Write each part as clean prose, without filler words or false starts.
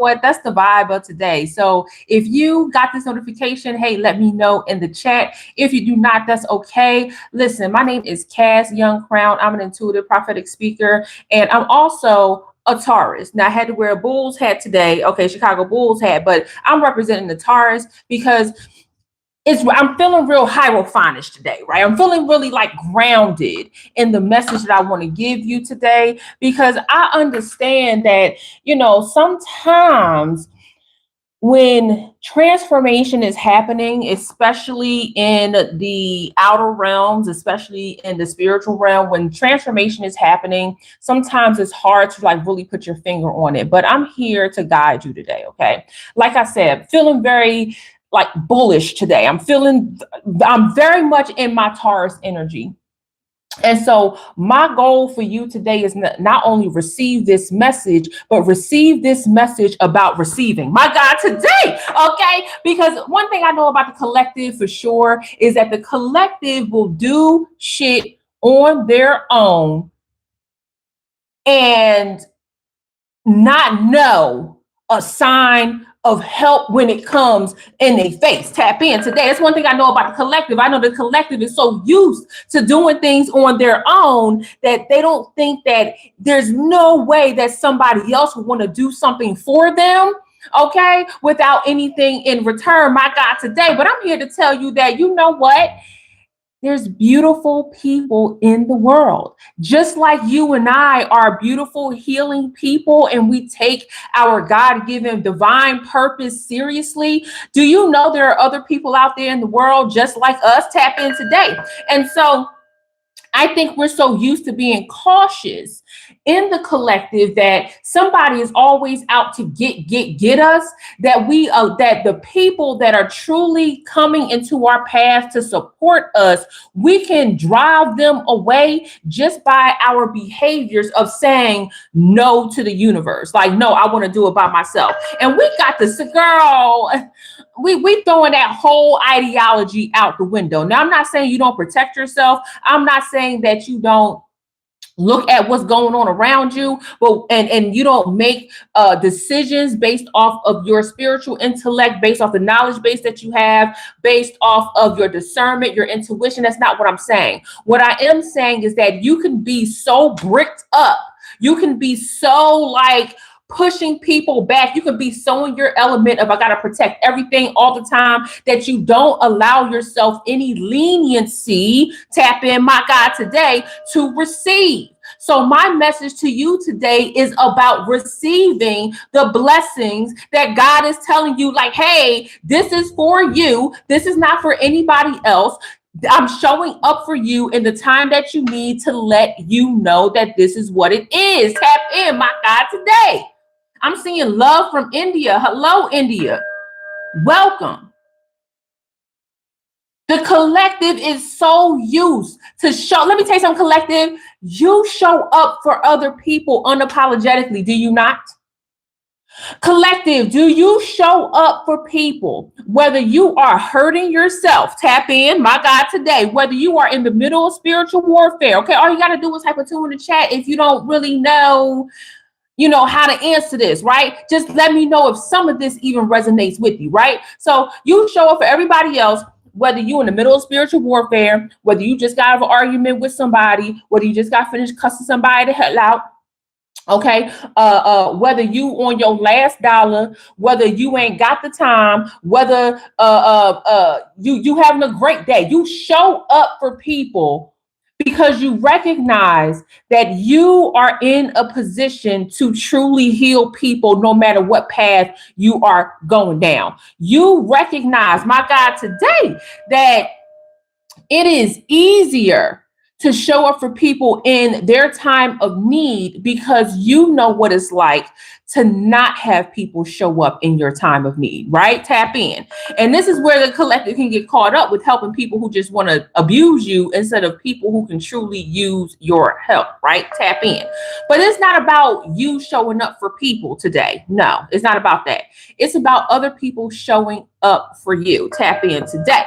what? That's the vibe of today. So if you got this notification, hey, let me know in the chat. If you do not, that's okay. Listen, my name is Cass Young Crown. I'm an intuitive prophetic speaker, and I'm also a Taurus. Now I had to wear a Bulls hat today. Okay, Chicago Bulls hat, but I'm representing the Taurus because I'm feeling real hierophanish today, right? I'm feeling really like grounded in the message that I want to give you today, because I understand that, sometimes when transformation is happening, especially in the outer realms, especially in the spiritual realm, when transformation is happening, sometimes it's hard to like really put your finger on it. But I'm here to guide you today, okay? Like I said, feeling very like bullish today. I'm very much in my Taurus energy. And so my goal for you today is not only receive this message, but receive this message about receiving. My God, today, okay? Because one thing I know about the collective for sure is that the collective will do shit on their own and not know a sign of help when it comes in their face. Tap in today. That's one thing I know about the collective. I know the collective is so used to doing things on their own that they don't think that there's no way that somebody else would want to do something for them, okay, without anything in return. My God, today. But I'm here to tell you that, you know what? There's beautiful people in the world, just like you and I are beautiful, healing people, and we take our God-given divine purpose seriously. Do you know there are other people out there in the world just like us? Tap in today. And so I think we're so used to being cautious in the collective that somebody is always out to get us, that that the people that are truly coming into our path to support us, we can drive them away just by our behaviors of saying no to the universe. Like, no, I want to do it by myself. And we got this girl. We throwing that whole ideology out the window. Now, I'm not saying you don't protect yourself. I'm not saying that you don't look at what's going on around you, but and you don't make decisions based off of your spiritual intellect, based off the knowledge base that you have, based off of your discernment, your intuition. That's not what I'm saying. What I am saying is that you can be so bricked up. You can be so like pushing people back. You can be so in your element of I got to protect everything all the time that you don't allow yourself any leniency, tap in, my God, today, to receive. So my message to you today is about receiving the blessings that God is telling you, like, hey, this is for you. This is not for anybody else. I'm showing up for you in the time that you need to let you know that this is what it is. Tap in, my God, today. I'm seeing love from India. Hello, India. Welcome. The collective is so used to show. Let me tell you something, collective. You show up for other people unapologetically, do you not? Collective, do you show up for people, whether you are hurting yourself? Tap in, my God, today. Whether you are in the middle of spiritual warfare, okay? All you got to do is type a 2 in the chat if you don't really know how to answer this, right? Just let me know if some of this even resonates with you, right? So you show up for everybody else, whether you're in the middle of spiritual warfare, whether you just got out of an argument with somebody, whether you just got finished cussing somebody the hell out, okay? Whether you on your last dollar, whether you ain't got the time, whether you having a great day, you show up for people because you recognize that you are in a position to truly heal people no matter what path you are going down. You recognize, my God, today that it is easier to show up for people in their time of need because you know what it's like to not have people show up in your time of need, right? Tap in. And this is where the collective can get caught up with helping people who just want to abuse you instead of people who can truly use your help, right? Tap in. But it's not about you showing up for people today. No, it's not about that. It's about other people showing up for you. Tap in today.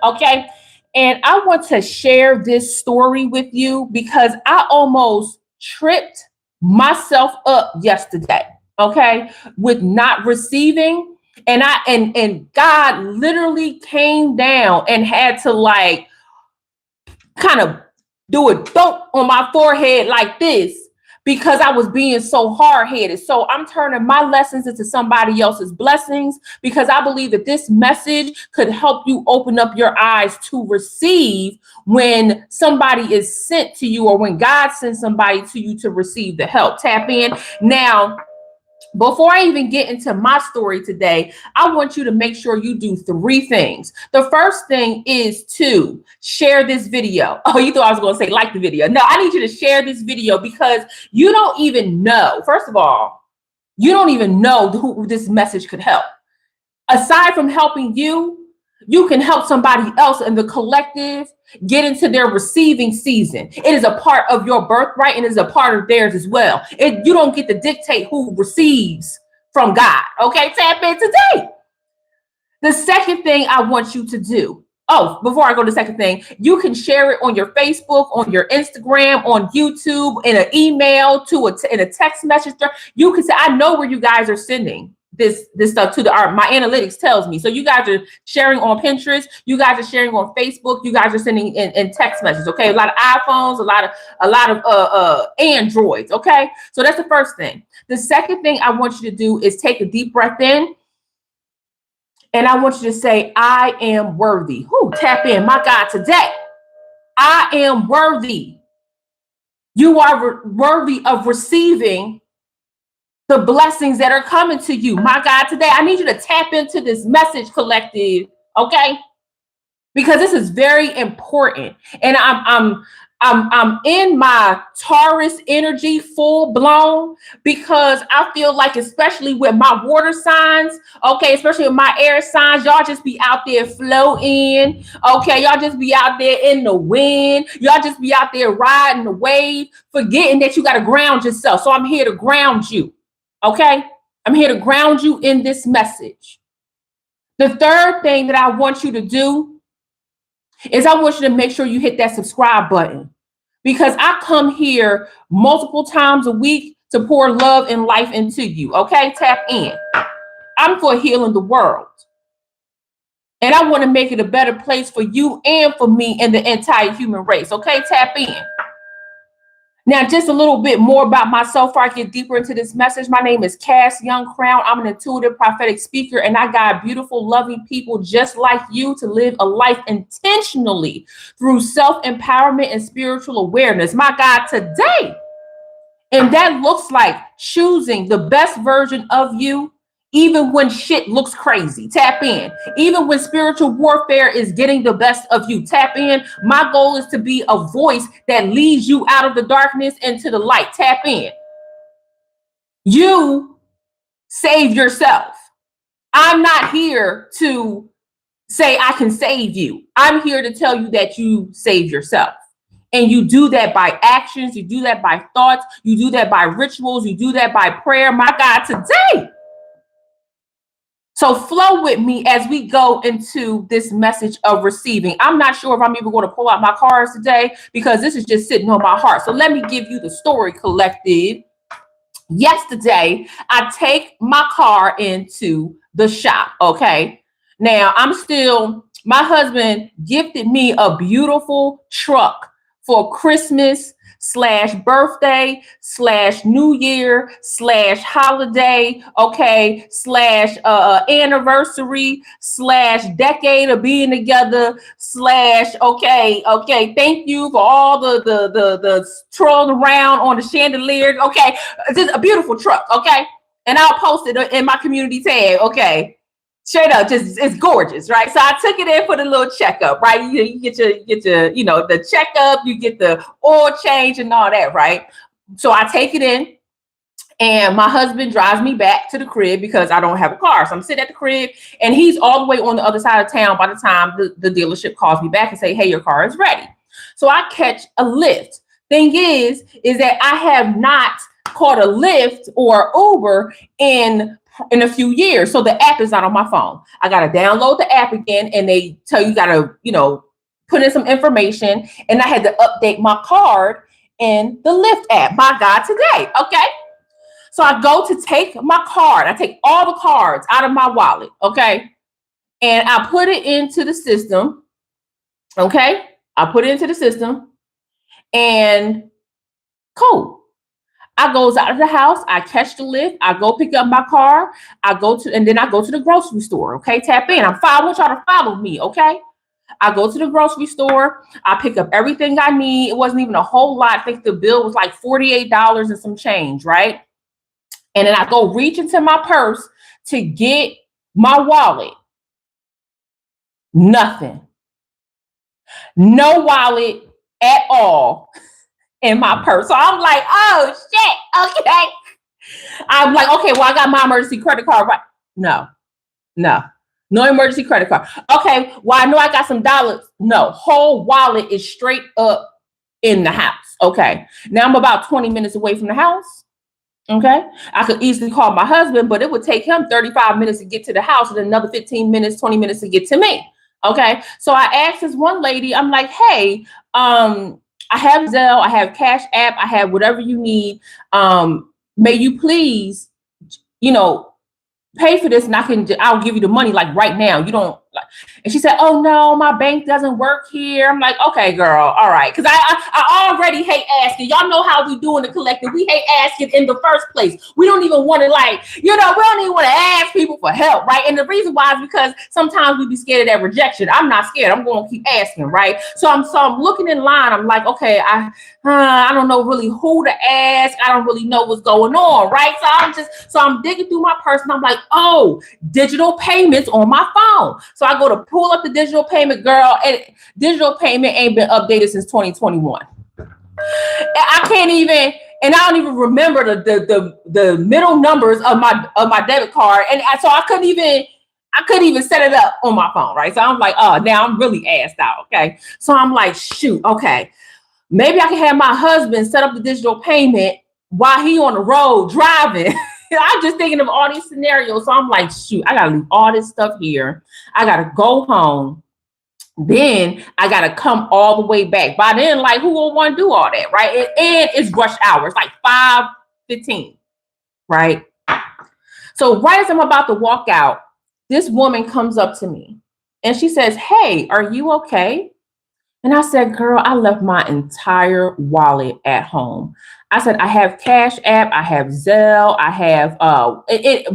Okay. And I want to share this story with you because I almost tripped myself up yesterday. okay, with not receiving. And God literally came down and had to like kind of do a thump on my forehead like this because I was being so hard-headed. So I'm turning my lessons into somebody else's blessings because I believe that this message could help you open up your eyes to receive when somebody is sent to you or when God sends somebody to you to receive the help. Tap in. Now, before I even get into my story today, I want you to make sure you do 3 things. The first thing is to share this video. Oh, you thought I was going to say like the video. No, I need you to share this video because you don't even know. First of all, you don't even know who this message could help. Aside from helping you, you can help somebody else in the collective get into their receiving season. It is a part of your birthright and is a part of theirs as well. You don't get to dictate who receives from God. Okay, tap in today. The second thing I want you to do. Oh, before I go to the second thing, you can share it on your Facebook, on your Instagram, on YouTube, in an email, in a text message. You can say, I know where you guys are sending this stuff to my analytics tells me. So you guys are sharing on Pinterest, you guys are sharing on Facebook, you guys are sending in text messages. Okay, a lot of iPhones, a lot of Androids. Okay, so that's the first thing. The second thing I want you to do is take a deep breath in. And I want you to say, I am worthy. Whoo, tap in, my God, today. I am worthy. You are worthy of receiving the blessings that are coming to you. My God, today, I need you to tap into this message, collective, okay? Because this is very important. And I'm in my Taurus energy full blown because I feel like, especially with my water signs, okay, especially with my air signs, y'all just be out there floating. Okay, y'all just be out there in the wind. Y'all just be out there riding the wave, forgetting that you got to ground yourself. So I'm here to ground you. Okay, I'm here to ground you in this message. The third thing that I want you to do is I want you to make sure you hit that subscribe button because I come here multiple times a week to pour love and life into you. Okay, tap in. I'm for healing the world. And I want to make it a better place for you and for me and the entire human race. Okay, tap in. Now, just a little bit more about myself before I get deeper into this message. My name is Cass Young Crown. I'm an intuitive prophetic speaker, and I guide beautiful, loving people just like you to live a life intentionally through self-empowerment and spiritual awareness. My God, today. And that looks like choosing the best version of you, even when shit looks crazy. Tap in. Even when spiritual warfare is getting the best of you. Tap in. My goal is to be a voice that leads you out of the darkness into the light. Tap in. You save yourself. I'm not here to say I can save you. I'm here to tell you that you save yourself. And you do that by actions. You do that by thoughts. You do that by rituals. You do that by prayer. My God, today. So flow with me as we go into this message of receiving. I'm not sure if I'm even going to pull out my cards today because this is just sitting on my heart. So let me give you the story, collective. Yesterday, I take my car into the shop. Okay. Now my husband gifted me a beautiful truck for Christmas / birthday / New Year / holiday, okay, / anniversary / decade of being together / okay, thank you for all the twirling around on the chandelier, okay, just a beautiful truck, okay, and I'll post it in my community tab, okay. Straight up, just it's gorgeous, right? So I took it in for the little checkup, right? You get your, the checkup, you get the oil change and all that, right? So I take it in, and my husband drives me back to the crib because I don't have a car. So I'm sitting at the crib, and he's all the way on the other side of town by the time the dealership calls me back and say, hey, your car is ready. So I catch a Lyft. Thing is that I have not caught a Lyft or Uber in a few years. So the app is not on my phone. I got to download the app again, and they tell you got to, put in some information, and I had to update my card in the Lyft app. My God, today. Okay. So I go to take my card. I take all the cards out of my wallet, okay? And I put it into the system, okay? I put it into the system and cool. I goes out of the house. I catch the lift. I go pick up my car. And then I go to the grocery store, okay? Tap in. I want y'all to follow me, okay? I go to the grocery store. I pick up everything I need. It wasn't even a whole lot. I think the bill was like $48 and some change, right? And then I go reach into my purse to get my wallet. Nothing. No wallet at all in my purse. So I'm like, oh shit, okay. I'm like, okay, well, I got my emergency credit card, right? No emergency credit card. Okay, well, I know I got some dollars. No, whole wallet is straight up in the house. Okay, now I'm about 20 minutes away from the house. Okay, I could easily call my husband, but it would take him 35 minutes to get to the house and another 15 minutes, 20 minutes to get to me. Okay, so I asked this one lady, I'm like, hey, I have Zelle, I have Cash App, I have whatever you need. May you please, pay for this and I'll give you the money like right now. You don't like, and she said, oh no, my bank doesn't work here. I'm like, okay, girl, all right. Cause I already hate asking. Y'all know how we do in the collective. We hate asking in the first place. We don't even want to we don't even want to ask people for help, right? And the reason why is because sometimes we be scared of that rejection. I'm not scared. I'm going to keep asking, right? So I'm looking in line. I'm like, okay, I don't know really who to ask. I don't really know what's going on, right? So I'm digging through my purse and I'm like, oh, digital payments on my phone. So I go to pull up the digital payment, girl, and digital payment ain't been updated since 2021. I can't even, and I don't even remember the middle numbers of my debit card, and so I couldn't even set it up on my phone, right? So I'm like, oh, now I'm really assed out, okay? So I'm like, shoot, okay, maybe I can have my husband set up the digital payment while he on the road driving. I'm just thinking of all these scenarios. So I'm like, shoot, I gotta leave all this stuff here. I gotta go home. Then I gotta come all the way back. By then, like, who will want to do all that, right? And it's rush hour. It's like 5:15, right? So right as I'm about to walk out, this woman comes up to me and she says, hey, are you okay? And I said, girl, I left my entire wallet at home. I said, I have Cash App, I have Zelle, I have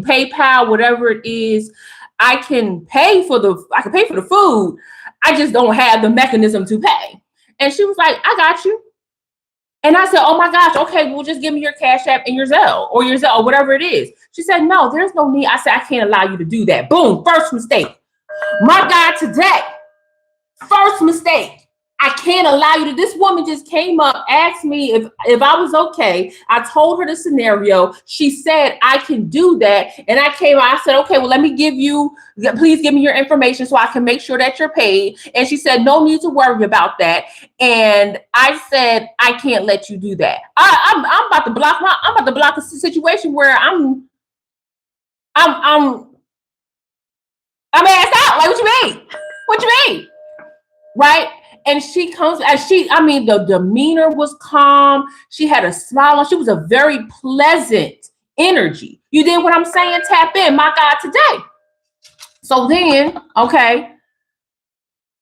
PayPal, whatever it is. I can pay for the food. I just don't have the mechanism to pay. And she was like, I got you. And I said, oh my gosh, okay, well, just give me your Cash App and your Zelle or whatever it is. She said, no, there's no need. I said, I can't allow you to do that. Boom, first mistake. My God, today, first mistake. I can't allow you to. This woman just came up, asked me if I was okay. I told her the scenario. She said, I can do that. And I said, okay, well, please give me your information so I can make sure that you're paid. And she said, no need to worry about that. And I said, I can't let you do that. I'm about to block a situation where I'm asked out. Like, what you mean? What you mean? Right? And she comes the demeanor was calm. She had a smile on. She was a very pleasant energy. You did what I'm saying? Tap in, my God, today. So then, okay,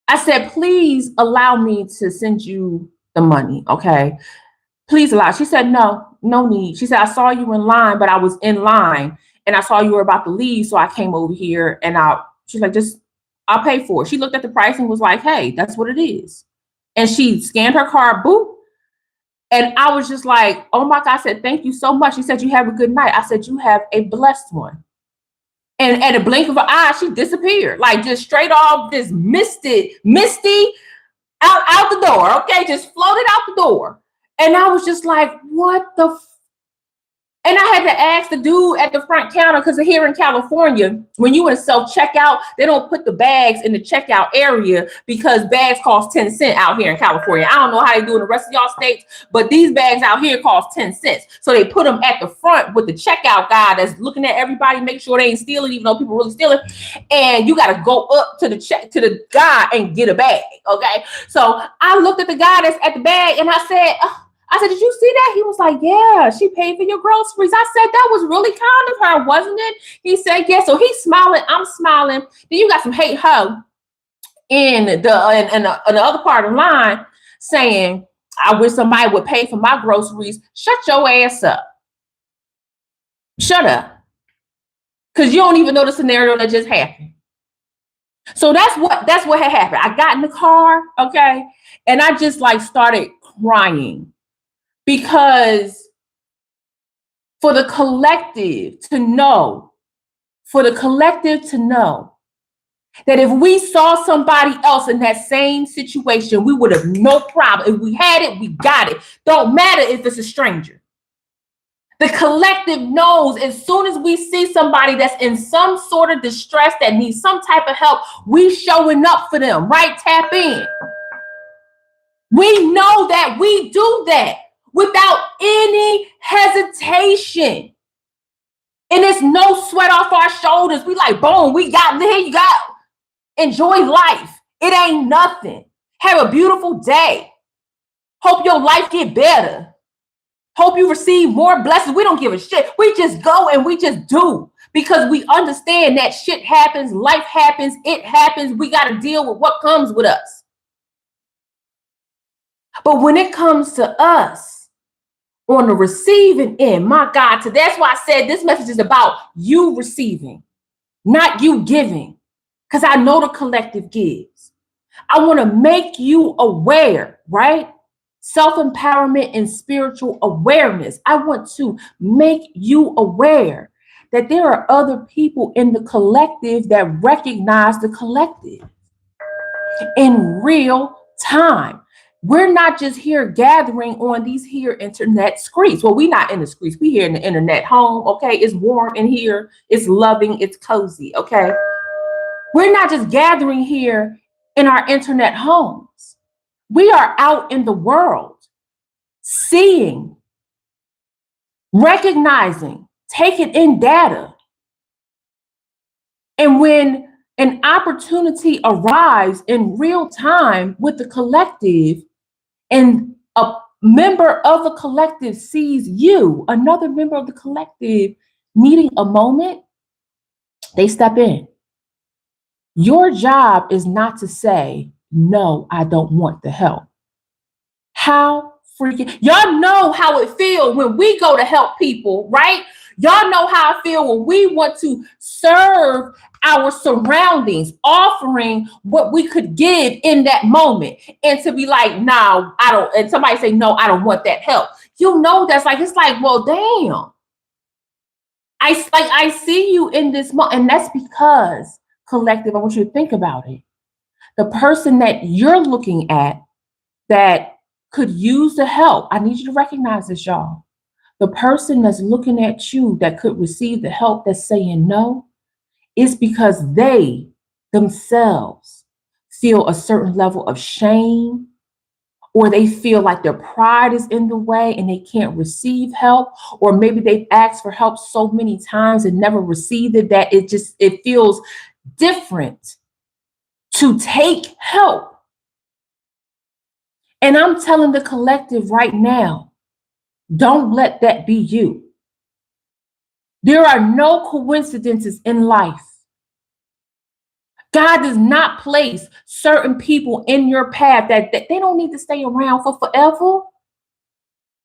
I said, please allow me to send you the money. Okay. Please allow. She said, no need. She said, I saw you in line, but I was in line and I saw you were about to leave. So I came over here and she's like, I'll pay for it. She looked at the price and was like, hey, that's what it is. And she scanned her card, boop. And I was just like, oh my God. I said, thank you so much. She said, you have a good night. I said, you have a blessed one. And at a blink of an eye, she disappeared. Like just straight off, this misty out the door. Okay. Just floated out the door. And I was just like, what the And I had to ask the dude at the front counter, because here in California, when you in self-checkout, they don't put the bags in the checkout area because bags cost 10 cents out here in California. I don't know how they do in the rest of y'all states, but these bags out here cost 10 cents. So they put them at the front with the checkout guy that's looking at everybody, make sure they ain't stealing, even though people really stealing. And you got to go up to the guy and get a bag. Okay. So I looked at the guy that's at the bag and I said, I said, did you see that? He was like, yeah, she paid for your groceries. I said, that was really kind of her, wasn't it? He said, yeah. So he's smiling. I'm smiling. Then you got some hate ho in the other part of the line saying, I wish somebody would pay for my groceries. Shut your ass up. Shut up. Because you don't even know the scenario that just happened. So that's what had happened. I got in the car, okay, and I just like started crying because for the collective to know that if we saw somebody else in that same situation, we would have no problem. If we had it, we got it. Don't matter if it's a stranger. The collective knows as soon as we see somebody that's in some sort of distress that needs some type of help, we showing up for them, right? Tap in. We know that we do that without any hesitation. And it's no sweat off our shoulders. We like, boom, we got, here you go. Enjoy life. It ain't nothing. Have a beautiful day. Hope your life get better. Hope you receive more blessings. We don't give a shit. We just go and we just do because we understand that shit happens, life happens, it happens. We got to deal with what comes with us. But when it comes to us on the receiving end, my God, so that's why I said this message is about you receiving, not you giving, because I know the collective gives. I want to make you aware, right? Self-empowerment and spiritual awareness. I want to make you aware that there are other people in the collective that recognize the collective in real time. We're not just here gathering on these here internet streets. Well, we're not in the streets. We're here in the internet home, okay? It's warm in here. It's loving. It's cozy, okay? We're not just gathering here in our internet homes. We are out in the world, seeing, recognizing, taking in data. And when an opportunity arrives in real time with the collective, and a member of the collective sees you, another member of the collective, needing a moment, they step in. Your job is not to say, no, I don't want the help. How freaking, y'all know how it feels when we go to help people, right? Y'all know how I feel when we want to serve our surroundings, offering what we could give in that moment, and to be like, no, I don't, and somebody say, no, I don't want that help. You know, that's like, it's like, well, damn. I see you in this moment, and that's because, collective, I want you to think about it. The person that you're looking at that could use the help, I need you to recognize this, y'all. The person that's looking at you that could receive the help that's saying no is because they themselves feel a certain level of shame, or they feel like their pride is in the way and they can't receive help, or maybe they've asked for help so many times and never received it that it feels different to take help. And I'm telling the collective right now, don't let that be you. There are no coincidences in life. God does not place certain people in your path that they don't need to stay around for forever.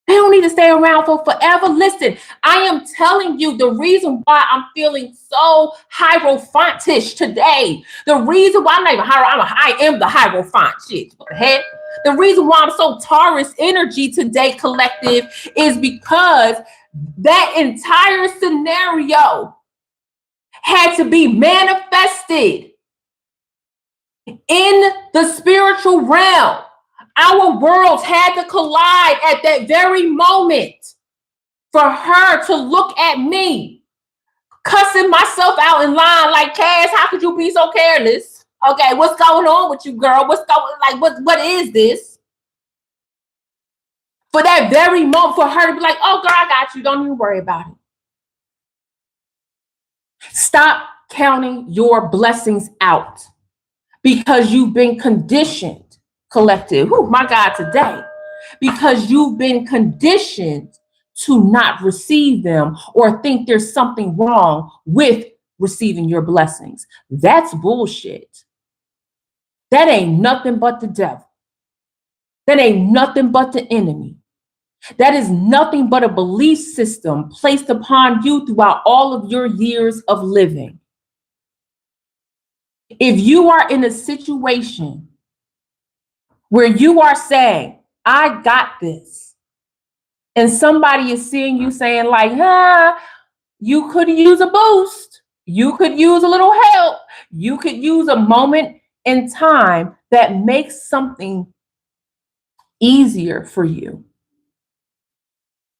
They don't need to stay around for forever. Listen, I am telling you the reason why I'm feeling so hierophantish today. The reason why I'm not even I am the hierophant. Shit, what the heck? The reason why I'm so Taurus energy today, collective, is because that entire scenario had to be manifested in the spiritual realm. Our worlds had to collide at that very moment for her to look at me, cussing myself out in line like, Cass, how could you be so careless? Okay, what's going on with you, girl? What is this? For that very moment, for her to be like, oh, girl, I got you. Don't even worry about it. Stop counting your blessings out because you've been conditioned, collective. Oh, my God, today. because you've been conditioned to not receive them or think there's something wrong with receiving your blessings. That's bullshit. That ain't nothing but the devil. That ain't nothing but the enemy. That is nothing but a belief system placed upon you throughout all of your years of living. If you are in a situation where you are saying, I got this, and somebody is seeing you saying like, you could use a boost. You could use a little help. You could use a moment in time that makes something easier for you.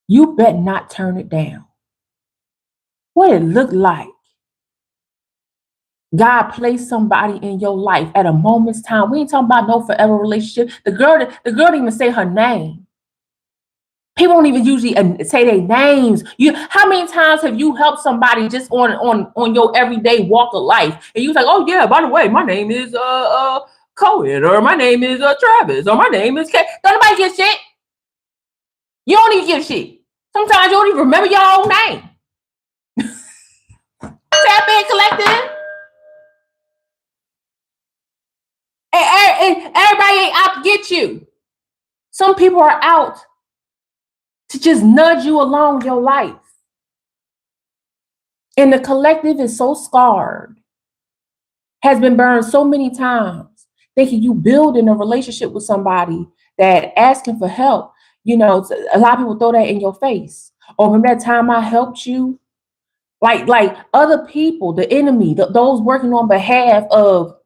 You bet not turn it down. What it looked like. God placed somebody in your life at a moment's time. We ain't talking about no forever relationship. The girl didn't even say her name. People don't even usually say their names. How many times have you helped somebody just on your everyday walk of life? And you was like, oh yeah, by the way, my name is Cohen, or my name is Travis, or my name is Kay. Don't nobody give shit. You don't even give shit. Sometimes you don't even remember your own name. Tap in collective. And everybody ain't out to get you. Some people are out to just nudge you along your life. And the collective is so scarred, has been burned so many times, thinking you building a relationship with somebody that asking for help. A lot of people throw that in your face. Oh, remember that time I helped you? Like other people, the enemy, those working on behalf of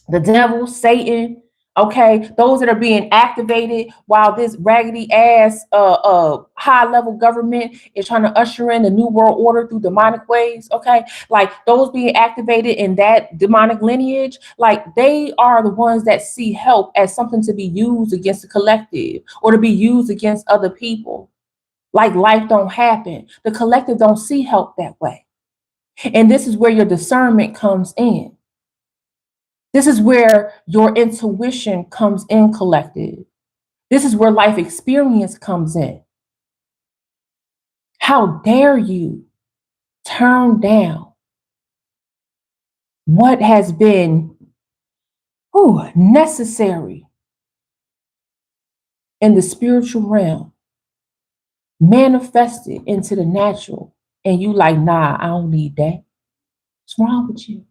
the devil, Satan, okay, those that are being activated while this raggedy ass high level government is trying to usher in the new world order through demonic ways, okay, like those being activated in that demonic lineage, like they are the ones that see help as something to be used against the collective or to be used against other people. Like life don't happen. The collective don't see help that way. And this is where your discernment comes in. This is where your intuition comes in, collective. This is where life experience comes in. How dare you turn down what has been necessary in the spiritual realm, manifested into the natural, and you like, nah, I don't need that. What's wrong with you?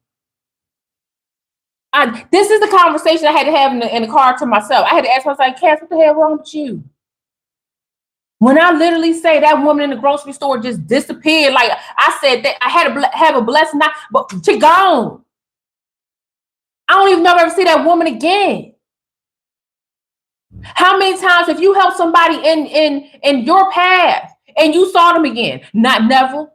This is the conversation I had to have in the car to myself. I had to ask myself, Cass, what the hell wrong with you? When I literally say that woman in the grocery store just disappeared, like I said, that I had to have a blessed night, but she gone. I don't even know if I ever see that woman again. How many times have you helped somebody in your path and you saw them again? Not never.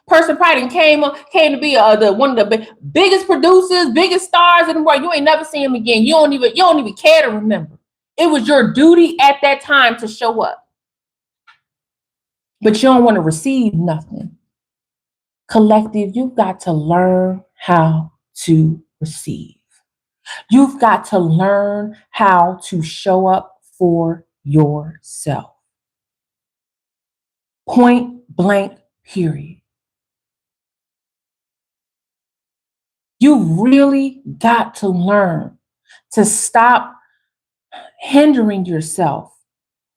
Person probably came to be one of the biggest producers, biggest stars in the world. You ain't never seen him again. You don't even care to remember. It was your duty at that time to show up. But you don't want to receive nothing. Collective, you've got to learn how to receive. You've got to learn how to show up for yourself. Point blank, period. You really got to learn to stop hindering yourself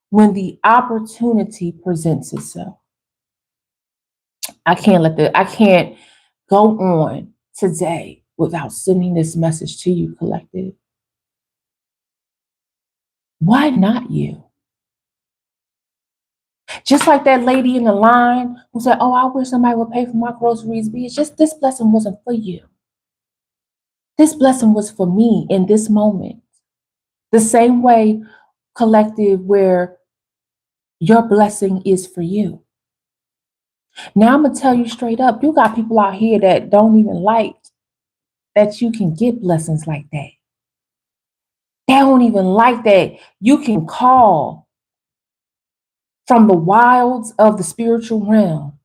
when the opportunity presents itself. I can't go on today without sending this message to you, collective. Why not you? Just like that lady in the line who said, oh, I wish somebody would pay for my groceries. It's just this blessing wasn't for you. This blessing was for me in this moment. The same way, collective, where your blessing is for you. Now I'm going to tell you straight up, you got people out here that don't even like that you can get blessings like that. They don't even like that you can call from the wilds of the spiritual realm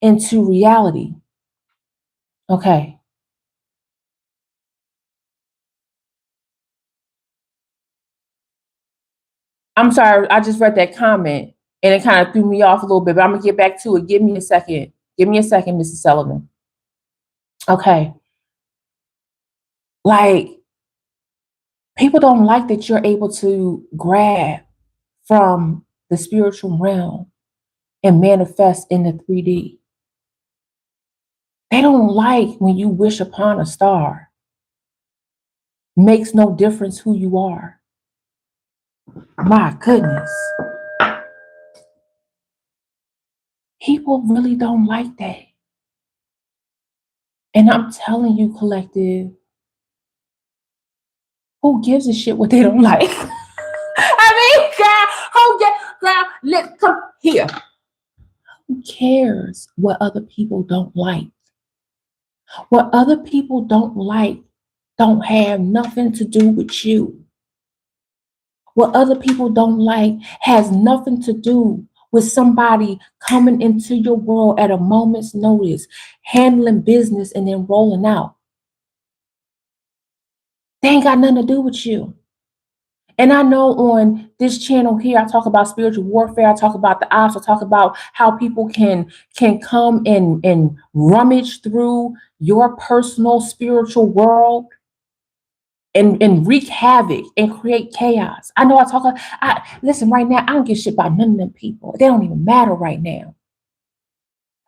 into reality. Okay. I'm sorry, I just read that comment and it kind of threw me off a little bit, but I'm gonna get back to it. Give me a second. Give me a second, Mrs. Sullivan. Okay. Like, people don't like that you're able to grab from the spiritual realm and manifest in the 3D. They don't like when you wish upon a star. Makes no difference who you are. My goodness. People really don't like that. And I'm telling you, collective, who gives a shit what they don't like? I mean, girl, let's come here. Who cares what other people don't like? What other people don't like don't have nothing to do with you. What other people don't like has nothing to do with somebody coming into your world at a moment's notice, handling business and then rolling out. They ain't got nothing to do with you. And I know on this channel here, I talk about spiritual warfare. I talk about the ops. I talk about how people can come and rummage through your personal spiritual world and wreak havoc and create chaos. I know listen, right now, I don't give a shit about none of them people. They don't even matter right now.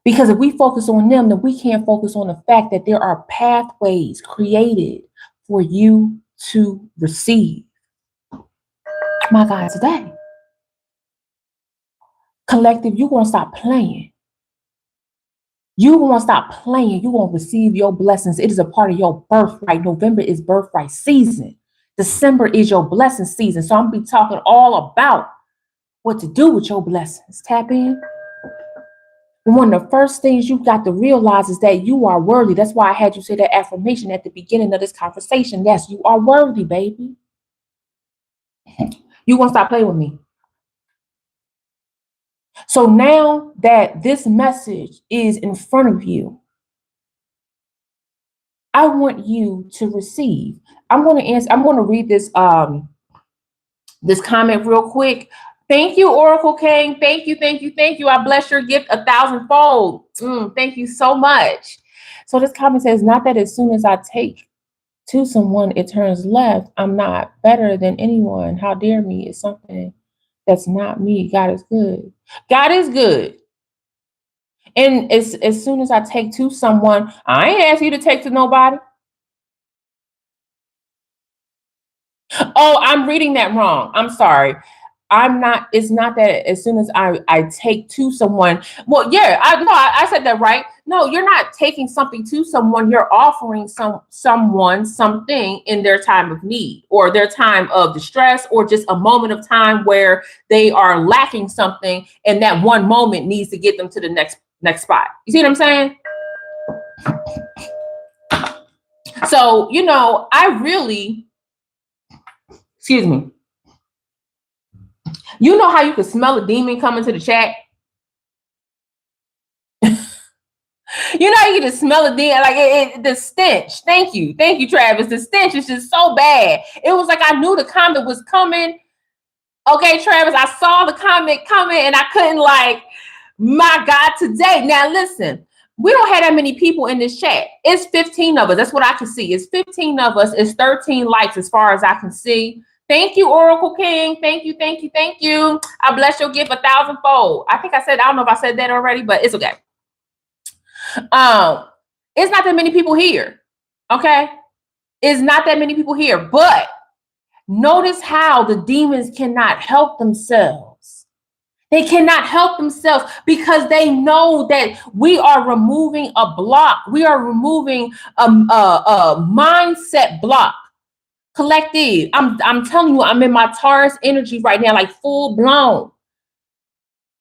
Because if we focus on them, then we can't focus on the fact that there are pathways created for you to receive. My God, today. Collective, you're going to stop playing. You want to stop playing. You want to receive your blessings. It is a part of your birthright. November is birthright season. December is your blessing season. So I'm going to be talking all about what to do with your blessings. Tap in. And one of the first things you've got to realize is that you are worthy. That's why I had you say that affirmation at the beginning of this conversation. Yes, you are worthy, baby. You want to stop playing with me. So now that this message is in front of you, I want you to receive. I'm going to read this this comment real quick. Thank you, Oracle King. Thank you, thank you, thank you. I bless your gift 1,000-fold. Thank you so much. So this comment says, not that as soon as I take to someone, it turns left. I'm not better than anyone. How dare me? It's something that's not me. God is good. God is good. And as soon as I take to someone, I ain't ask you to take to nobody. Oh, I'm reading that wrong. I'm sorry. It's not that as soon as I take to someone. Well, yeah, I said that right. No, you're not taking something to someone. You're offering someone something in their time of need or their time of distress or just a moment of time where they are lacking something and that one moment needs to get them to the next spot. You see what I'm saying? So, excuse me. You know how you can smell a demon coming to the chat? You know, you can just smell a demon, like the stench. Thank you, Travis. The stench is just so bad. It was like I knew the comment was coming. Okay, Travis, I saw the comment coming, and I couldn't my God, today. Now listen, we don't have that many people in this chat. It's 15 of us. That's what I can see. It's 15 of us. It's 13 likes as far as I can see. Thank you, Oracle King. Thank you, thank you, thank you. I bless your gift 1,000-fold. I don't know if I said that already, but it's okay. It's not that many people here. Okay. It's not that many people here, but notice how the demons cannot help themselves. They cannot help themselves because they know that we are removing a block. We are removing a mindset block. Collective. I'm telling you, I'm in my Taurus energy right now, like full blown.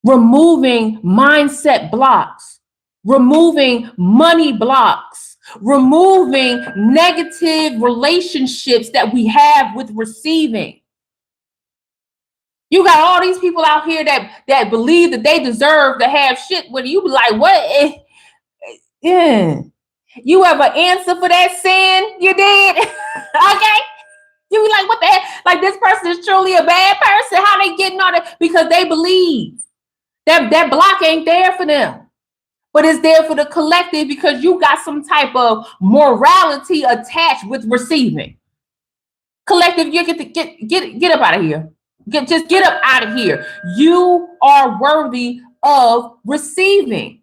Removing mindset blocks, removing money blocks, removing negative relationships that we have with receiving. You got all these people out here that believe that they deserve to have shit with you. Be like, what? Yeah. You have an answer for that sin? You did? Okay. You be like, what the heck? Like, this person is truly a bad person. How they getting on it? Because they believe that block ain't there for them. But it's there for the collective because you got some type of morality attached with receiving. Collective, you get up out of here. Just get up out of here. You are worthy of receiving.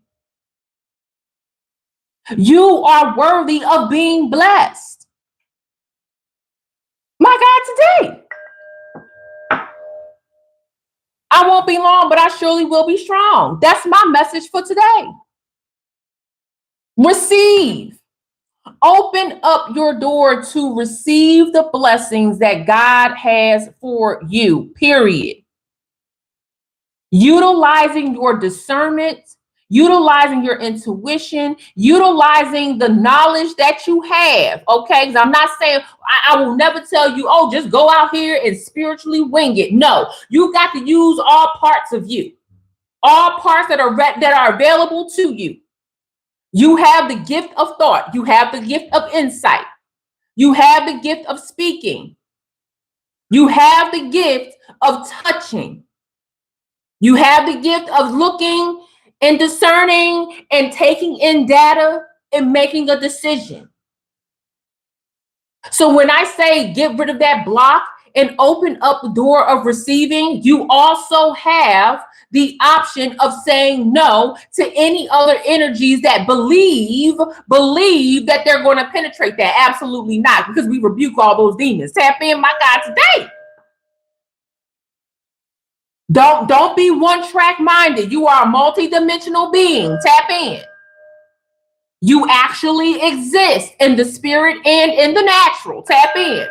You are worthy of being blessed. My God, today. I won't be long, but I surely will be strong. That's my message for today. Receive. Open up your door to receive the blessings that God has for you, period. Utilizing your discernment, utilizing your intuition, utilizing the knowledge that you have, okay? Because I'm not saying, I will never tell you, oh, just go out here and spiritually wing it. No, you got to use all parts of you, all parts that are available to you. You have the gift of thought. You have the gift of insight. You have the gift of speaking. You have the gift of touching. You have the gift of looking and discerning and taking in data and making a decision. So when I say get rid of that block and open up the door of receiving, you also have the option of saying no to any other energies that believe that they're going to penetrate that. Absolutely not, because we rebuke all those demons. Tap in, my God, today. Don't be one track minded. You are a multidimensional being. Tap in. You actually exist in the spirit and in the natural. Tap in.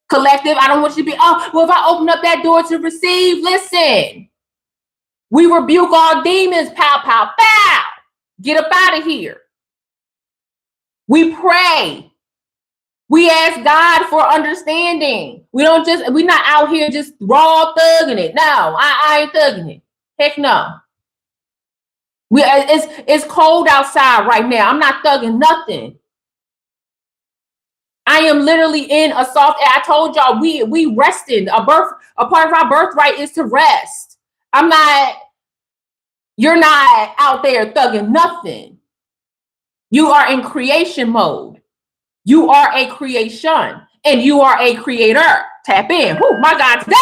Collective, I don't want you to be, oh, well, if I open up that door to receive, listen. We rebuke all demons. Pow, pow, pow. Get up out of here. We pray. We ask God for understanding. We're not out here just raw thugging it. No, I ain't thugging it. Heck no. It's cold outside right now. I'm not thugging nothing. I am literally in a soft. I told y'all we resting. A part of our birthright is to rest. You're not out there thugging nothing. You are in creation mode. You are a creation and you are a creator. Tap in. Whoo, my God, today.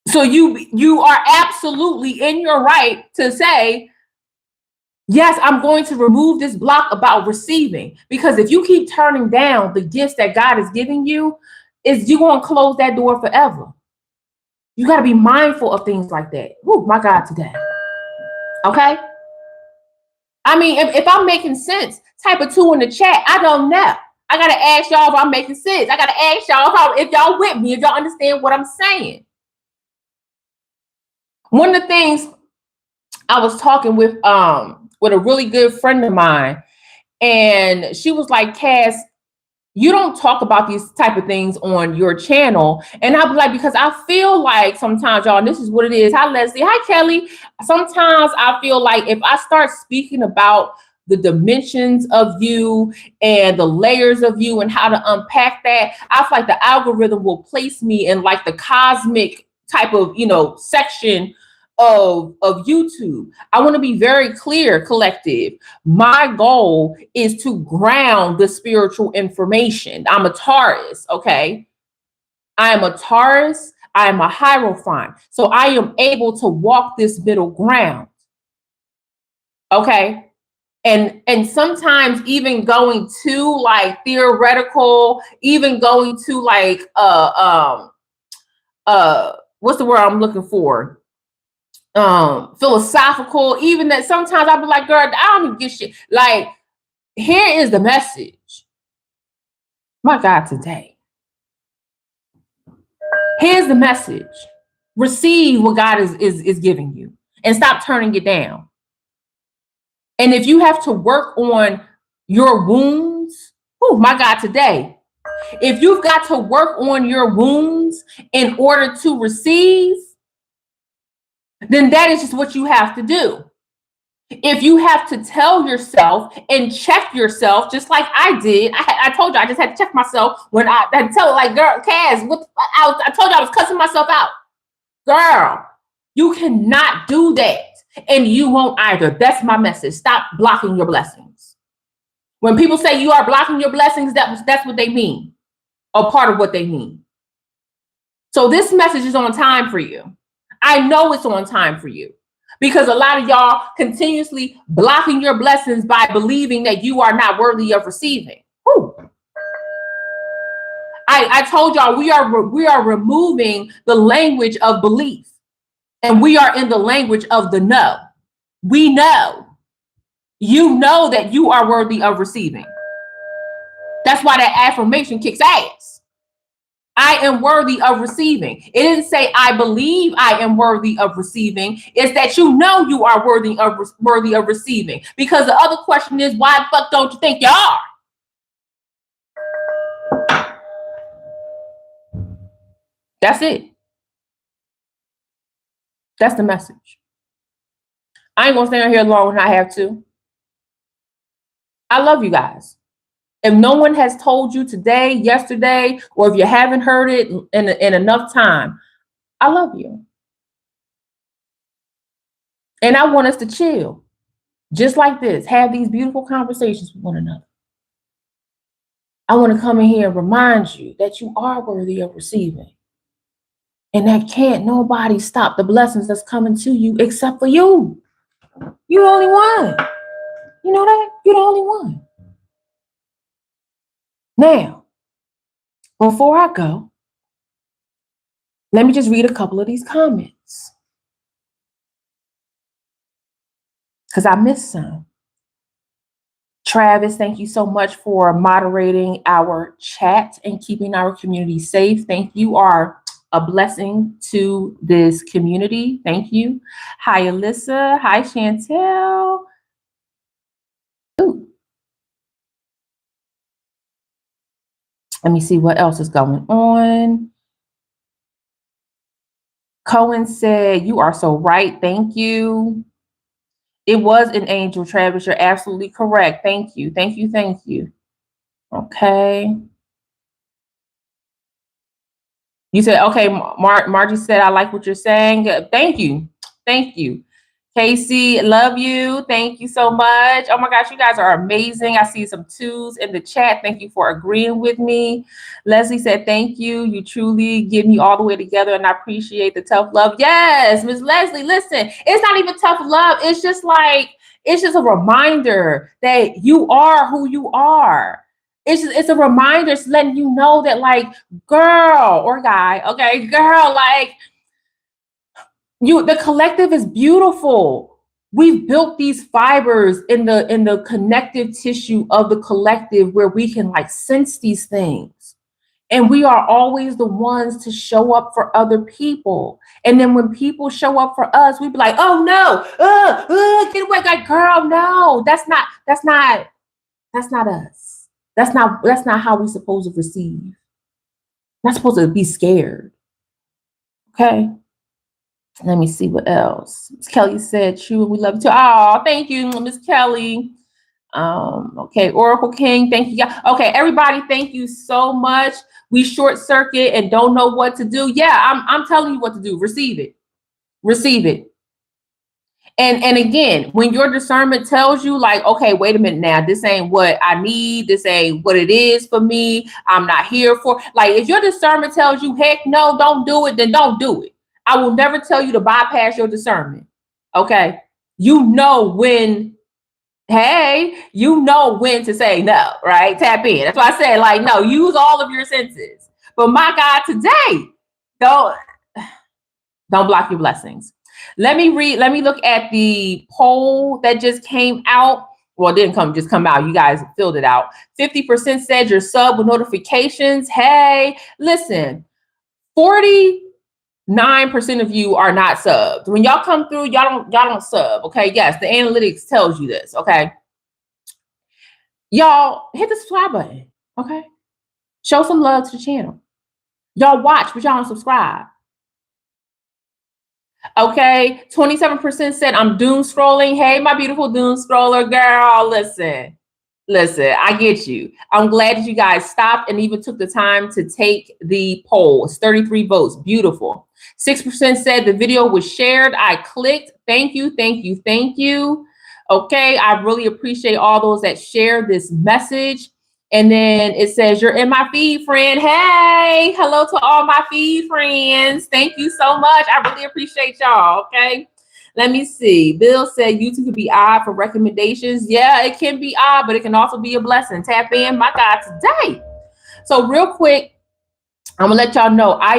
So you are absolutely in your right to say, yes, I'm going to remove this block about receiving. Because if you keep turning down the gifts that God is giving you, you're going to close that door forever. You got to be mindful of things like that. Whoo, my God, today. Okay? I mean, if I'm making sense, type a 2 in the chat. I don't know. I got to ask y'all if I'm making sense. I got to ask y'all if y'all with me, if y'all understand what I'm saying. One of the things I was talking with a really good friend of mine, and she was like, Cass, you don't talk about these type of things on your channel. And I'll be like, because I feel like sometimes, y'all, and this is what it is. Hi, Leslie. Hi, Kelly. Sometimes I feel like if I start speaking about the dimensions of you and the layers of you and how to unpack that, I feel like the algorithm will place me in like the cosmic type of, section of YouTube. I want to be very clear, collective. My goal is to ground the spiritual information. I'm a Taurus, okay? I am a Taurus. I am a Hierophant. So I am able to walk this middle ground. Okay? And sometimes even going to like theoretical, even going to like what's the word I'm looking for? Philosophical, even that sometimes I'll be like, girl, I don't even get shit. Like, here is the message. My God, today. Here's the message. Receive what God is giving you and stop turning it down. And if you have to work on your wounds, oh my God, today. If you've got to work on your wounds in order to receive, then that is just what you have to do. If you have to tell yourself and check yourself, just like I did, I told you I just had to check myself when I had to tell it, like, girl, Kaz, I told you I was cussing myself out. Girl, you cannot do that. And you won't either. That's my message. Stop blocking your blessings. When people say you are blocking your blessings, that's what they mean, or part of what they mean. So this message is on time for you. I know it's on time for you because a lot of y'all continuously blocking your blessings by believing that you are not worthy of receiving. Whew. I told y'all we are removing the language of belief, and we are in the language of the know. We know. You know that you are worthy of receiving. That's why that affirmation kicks ass. I am worthy of receiving. It didn't say I believe I am worthy of receiving. It's that you know you are worthy of receiving. Because the other question is, why the fuck don't you think you are? That's it. That's the message. I ain't gonna stand here long when I have to. I love you guys. If no one has told you today, yesterday, or if you haven't heard it in enough time, I love you. And I want us to chill. Just like this, have these beautiful conversations with one another. I want to come in here and remind you that you are worthy of receiving. And that can't nobody stop the blessings that's coming to you except for you. You're the only one. You know that? You're the only one. Now, before I go, let me just read a couple of these comments because I missed some. Travis, thank you so much for moderating our chat and keeping our community safe. Thank you. You are a blessing to this community. Thank you. Hi, Alyssa. Hi, Chantel. Ooh. Let me see what else is going on. Cohen said, you are so right. Thank you. It was an angel, Travis. You're absolutely correct. Thank you. Thank you. Thank you. Okay. You said, okay, Margie said, I like what you're saying. Thank you. Thank you. Casey, love you. Thank you so much. Oh my gosh, you guys are amazing. I see some twos in the chat. Thank you for agreeing with me. Leslie said, thank you. You truly get me all the way together and I appreciate the tough love. Yes, Miss Leslie, listen, it's not even tough love. It's just a reminder that you are who you are. It's a reminder. It's letting you know that, like, girl or guy, okay, girl, like, the collective is beautiful. We've built these fibers in the connective tissue of the collective where we can, like, sense these things. And we are always the ones to show up for other people. And then when people show up for us, we be like, oh no, get away, like, girl, no, that's not us. That's not how we're supposed to receive. Not supposed to be scared. Okay. Let me see what else. Miss Kelly said, true, and we love you too. Oh, thank you, Miss Kelly. Okay, Oracle King, thank you. Okay, everybody, thank you so much. We short circuit and don't know what to do. Yeah, I'm telling you what to do. Receive it. Receive it. And again, when your discernment tells you, like, okay, wait a minute now, this ain't what I need, this ain't what it is for me, I'm not here for, like, if your discernment tells you, heck no, don't do it, then don't do it. I will never tell you to bypass your discernment. Okay. You know when to say no, right? Tap in. That's why I said, like, no, use all of your senses. But my God, today, don't block your blessings. Let me look at the poll that just came out. Well, it didn't just come out. You guys filled it out. 50% said you're sub with notifications. Hey, listen, 49% of you are not subbed. When y'all come through, y'all don't sub. Okay. Yes, the analytics tells you this. Okay. Y'all hit the subscribe button. Okay. Show some love to the channel. Y'all watch, but y'all don't subscribe. Okay, 27% said I'm doom scrolling. Hey, my beautiful doom scroller girl, listen, I get you. I'm glad that you guys stopped and even took the time to take the poll. It's 33 votes. Beautiful. 6% said the video was shared. I clicked. Thank you, thank you, thank you. Okay, I really appreciate all those that share this message. And then it says, you're in my feed, friend. Hey, hello to all my feed friends. Thank you so much. I really appreciate y'all. Okay. Let me see. Bill said YouTube could be odd for recommendations. Yeah, it can be odd, but it can also be a blessing. Tap in, my God, today. So real quick, I'm gonna let y'all know I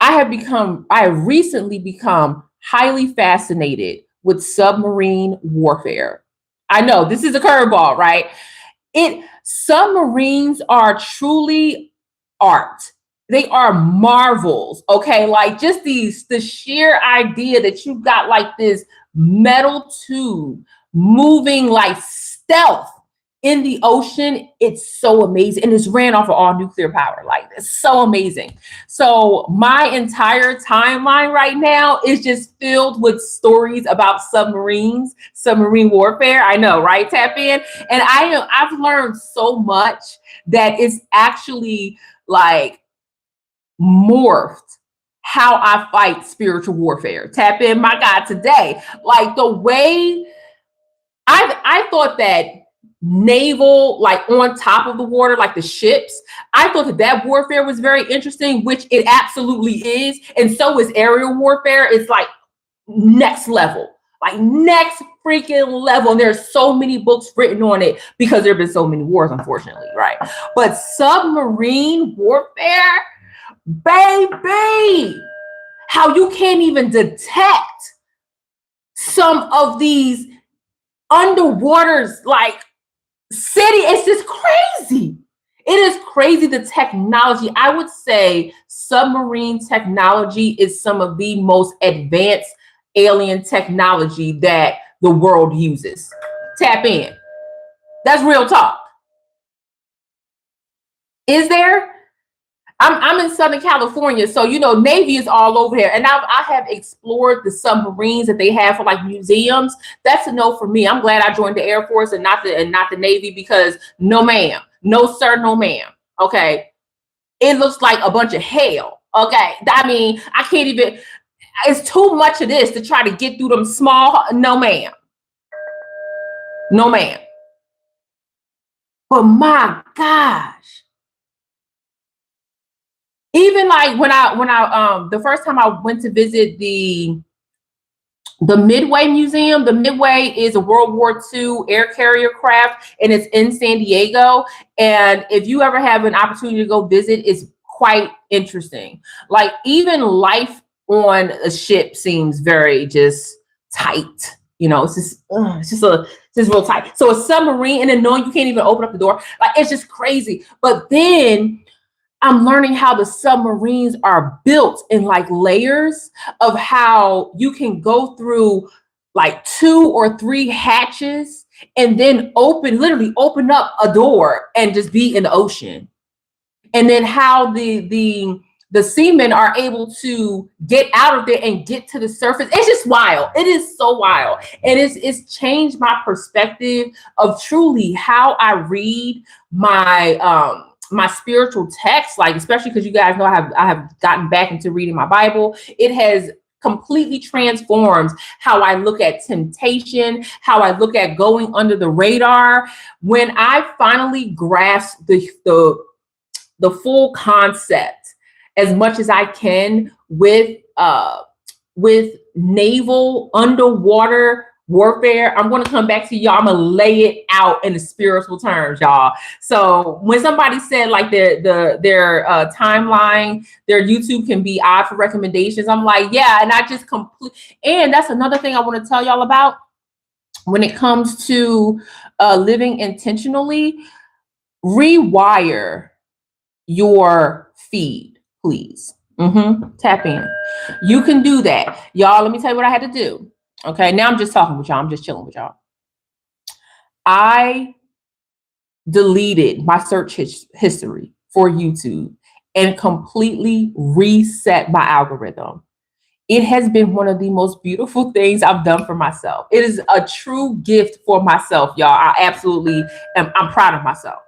have recently become highly fascinated with submarine warfare. I know this is a curveball, right? Submarines are truly art. They are marvels, okay? Like just the sheer idea that you've got like this metal tube moving like stealth in the ocean, it's so amazing. And it's ran off of all nuclear power. Like it's so amazing. So my entire timeline right now is just filled with stories about submarines, submarine warfare. I know, right? Tap in. And I've learned so much that it's actually like morphed how I fight spiritual warfare. Tap in, my God, today. Like the way I thought that naval, like on top of the water, like the ships, I thought that warfare was very interesting, which it absolutely is. And so is aerial warfare. It's like next level, like next freaking level. And there's so many books written on it because there have been so many wars, unfortunately, right? But submarine warfare, baby, how you can't even detect some of these underwaters, like city. It's just crazy. It is crazy, the technology. I would say submarine technology is some of the most advanced alien technology that the world uses. Tap in. That's real talk. Is there? I'm in Southern California, so you know Navy is all over here, and I have explored the submarines that they have for like museums. That's a no for me. I'm glad I joined the Air Force and not the Navy, because no ma'am, no sir, no ma'am. Okay, it looks like a bunch of hell. Okay, I mean I can't even. It's too much of this to try to get through them small. No ma'am, no ma'am. But my gosh. Even like when I the first time I went to visit the Midway Museum. The Midway is a World War II air carrier craft, and it's in San Diego. And if you ever have an opportunity to go visit, it's quite interesting. Like even life on a ship seems very just tight. You know, it's just real tight. So a submarine, and then knowing you can't even open up the door, like it's just crazy. But then I'm learning how the submarines are built in like layers of how you can go through like 2 or 3 hatches and then literally open up a door and just be in the ocean. And then how the seamen are able to get out of there and get to the surface. It's just wild. It is so wild. And it's changed my perspective of truly how I read my spiritual text, like especially because you guys know I have gotten back into reading my Bible. It has completely transformed how I look at temptation, how I look at going under the radar. When I finally grasped the full concept as much as I can with naval underwater warfare, I'm going to come back to y'all. I'm going to lay it out in the spiritual terms, y'all. So when somebody said like their timeline, their YouTube can be odd for recommendations, I'm like, yeah. And I just and that's another thing I want to tell y'all about when it comes to living intentionally. Rewire your feed, please. Tap in. You can do that, y'all. Let me tell you what I had to do. Okay, now I'm just talking with y'all. I'm just chilling with y'all. I deleted my search history for YouTube and completely reset my algorithm. It has been one of the most beautiful things I've done for myself. It is a true gift for myself, y'all. I absolutely am. I'm proud of myself.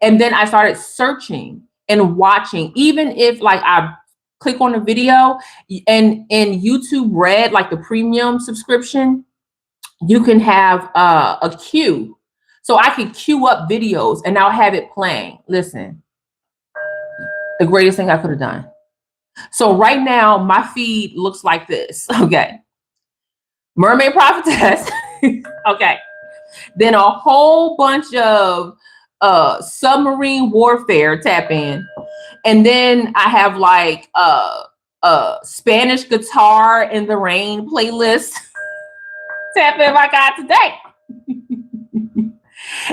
And then I started searching and watching, even if like I click on a video and YouTube Red, like the premium subscription, you can have a queue. So I can queue up videos and I'll have it playing. Listen, the greatest thing I could have done. So right now, my feed looks like this. Okay. Mermaid Prophetess. Okay. Then a whole bunch of submarine warfare tap in. And then I have like Spanish guitar in the rain playlist. Tap in my God today.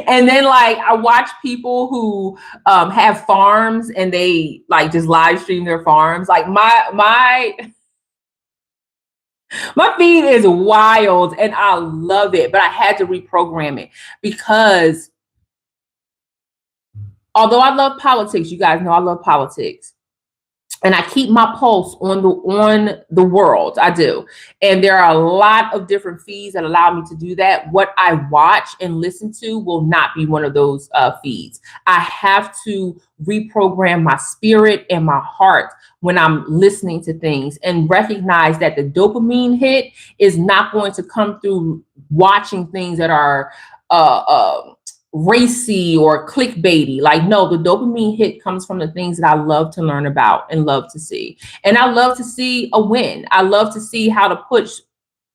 And then like I watch people who have farms and they like just live stream their farms. Like my feed is wild and I love it, but I had to reprogram it because although I love politics, you guys know I love politics. And I keep my pulse on the world. I do. And there are a lot of different feeds that allow me to do that. What I watch and listen to will not be one of those feeds. I have to reprogram my spirit and my heart when I'm listening to things and recognize that the dopamine hit is not going to come through watching things that are racy or clickbaity. Like, no, the dopamine hit comes from the things that I love to learn about and love to see. And I love to see a win. I love to see how to put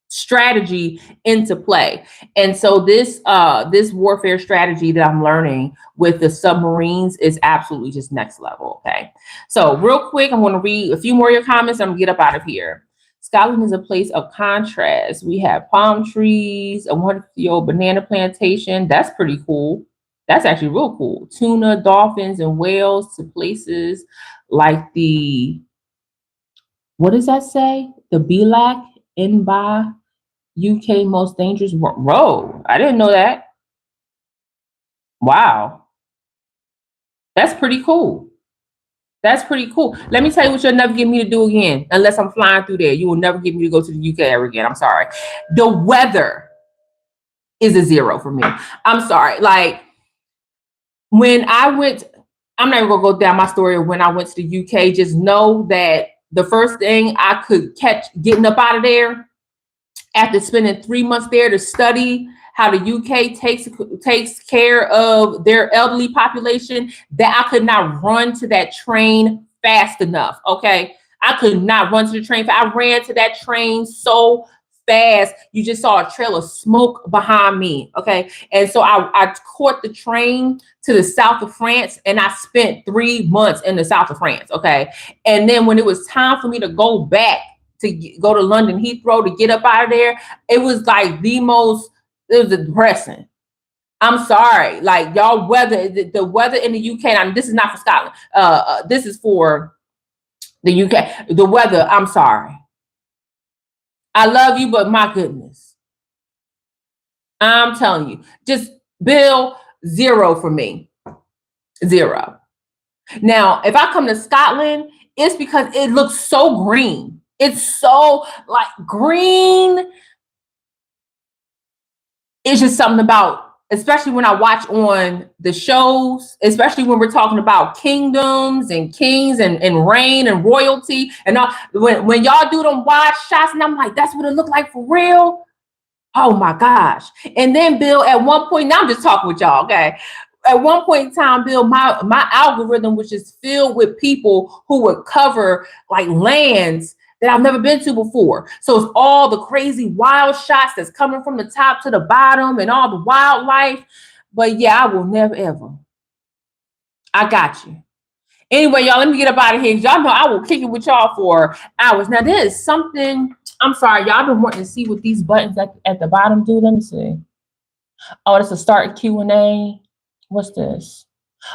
strategy into play. And so this warfare strategy that I'm learning with the submarines is absolutely just next level. Okay. So real quick, I'm going to read a few more of your comments. I'm going to get up out of here. Scotland is a place of contrast. We have palm trees, a 150-year-old banana plantation. That's pretty cool. That's actually real cool. Tuna, dolphins, and whales to places like what does that say? The Belak in by UK most dangerous road. I didn't know that. Wow. That's pretty cool. That's pretty cool. Let me tell you what you'll never get me to do again, unless I'm flying through there. You will never get me to go to the UK ever again. I'm sorry. The weather is a 0 for me. I'm sorry. Like when I went, I'm not even gonna go down my story of when I went to the UK. Just know that the first thing I could catch getting up out of there after spending 3 months there to study how the UK takes care of their elderly population, that I could not run to that train fast enough. Okay. I could not run to the train. I ran to that train so fast. You just saw a trail of smoke behind me. Okay. And so I caught the train to the south of France and I spent 3 months in the south of France. Okay. And then when it was time for me to go back to go to London Heathrow to get up out of there, it was like it was depressing. I'm sorry. Like y'all weather, the weather in the UK, I mean, this is not for Scotland. This is for the UK. The weather, I'm sorry. I love you, but my goodness. I'm telling you, just Bill, 0 for me. 0. Now, if I come to Scotland, it's because it looks so green. It's so like green. It's just something about, especially when I watch on the shows, especially when we're talking about kingdoms and kings and reign and royalty and all. When y'all do them wide shots, and I'm like, that's what it looked like for real. Oh my gosh. And then Bill, at one point, now I'm just talking with y'all, okay? At one point in time, Bill, my algorithm was just filled with people who would cover like lands that I've never been to before. So it's all the crazy wild shots that's coming from the top to the bottom and all the wildlife. But yeah, I will never ever. I got you. Anyway, y'all, let me get up out of here. Y'all know I will kick it with y'all for hours. Now, there's something, I'm sorry, y'all been wanting to see what these buttons at the bottom do. Let me see. Oh, that's a start Q&A. What's this?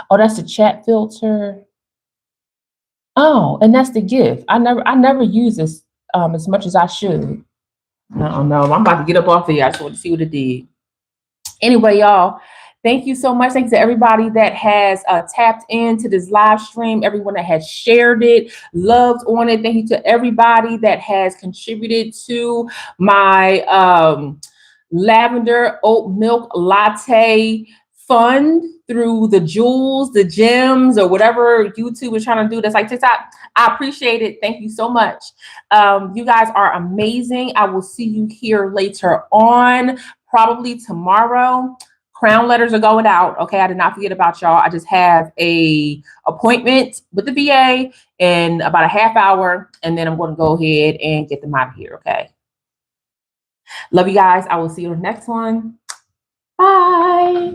Oh, that's the chat filter. Oh, and that's the gift. I never use this as much as I should. No, I'm about to get up off of here. I just want to see what it did. Anyway, y'all, Thank you so much. Thanks to everybody that has tapped into this live stream, everyone that has shared it, loved on it. Thank you to everybody that has contributed to my lavender oat milk latte fund through the jewels, the gems, or whatever YouTube is trying to do. That's like TikTok. I appreciate it. Thank you so much. You guys are amazing. I will see you here later on, probably tomorrow. Crown letters are going out. Okay, I did not forget about y'all. I just have a appointment with the VA in about a half hour, and then I'm going to go ahead and get them out of here. Okay. Love you guys. I will see you in the next one. Bye.